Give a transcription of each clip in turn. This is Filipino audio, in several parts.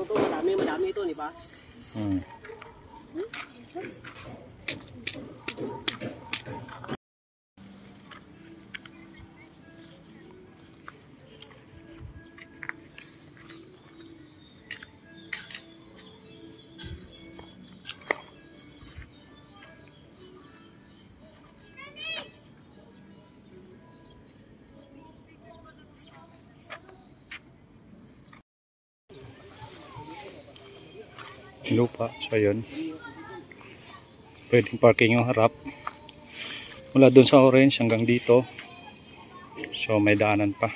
to, madami ito, di ba? Lupa, so yun, pwedeng parking yung harap mula dun sa orange hanggang dito. So may daanan pa,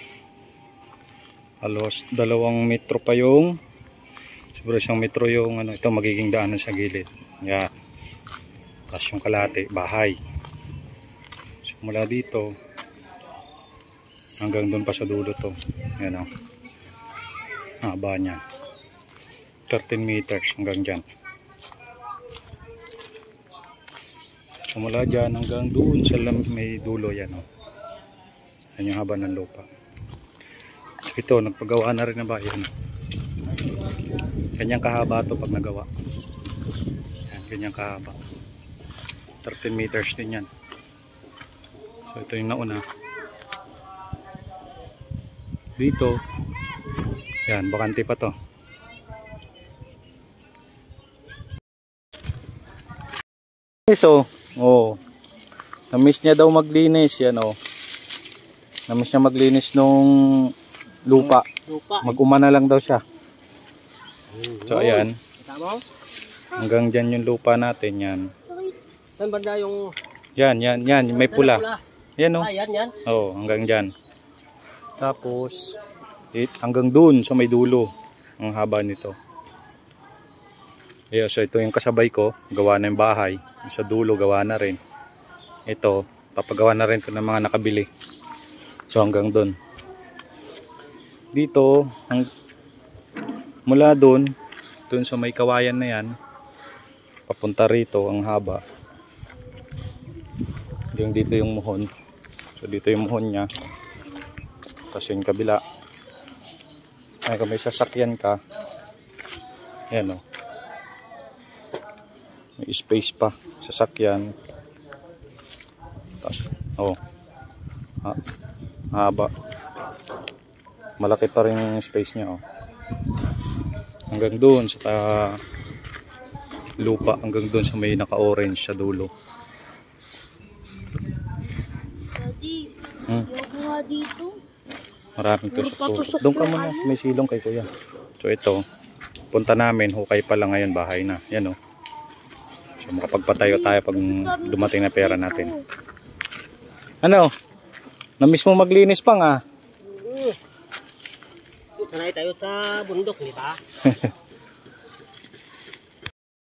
halos 2 metro pa yung, siguro 1 metro yung ito magiging daanan sa gilid. Yan, tapos yung kalahati bahay. So mula dito hanggang dun pa sa dulo to. Yan o, haba nya 13 meters hanggang dyan. So mula dyan hanggang doon sa may dulo, yan o. Yan yung haba ng lupa. So ito, nagpagawa na rin na ba? Yan. Ganyang kahaba to pag nagawa. Yan, ganyang kahaba. 13 meters din yan. So ito yung nauna. Dito, yan, bakante pa to. So, na-miss niya daw maglinis, yan na-miss niya maglinis nung lupa. Mag-uma na lang daw siya. So ayan, hanggang dyan yung lupa natin, yan. Saan banda yung... Yan, may pula. Yan yan. Hanggang dyan. Tapos hanggang dun sa may dulo ang haba nito. Yeah, so ito yung kasabay ko, gawa na yung bahay. Sa dulo gawa na rin. Ito, papagawa na rin ito ng mga nakabili. So hanggang dun. Dito, mula dun sa may kawayan na yan, papunta rito ang haba. Hanggang dito yung muhon. So dito yung muhon niya. Tapos yung kabila. Ay, kung may sasakyan ka, yan o. May space pa, sasakyan. Tapos, haba. Malaki pa rin yung space niya, hanggang doon sa lupa, hanggang doon sa may naka-orange sa dulo. Daddy, yung nga dito. Maraming tusok-tusok. Doon ka muna, may silong kay kuya. So ito, punta namin, hukay pa lang ngayon, bahay na. Yan o. So makapagpatayo tayo pag dumating na pera natin. Ano? Na-miss mo maglinis pa nga? Sanay tayo sa bundok, di ba?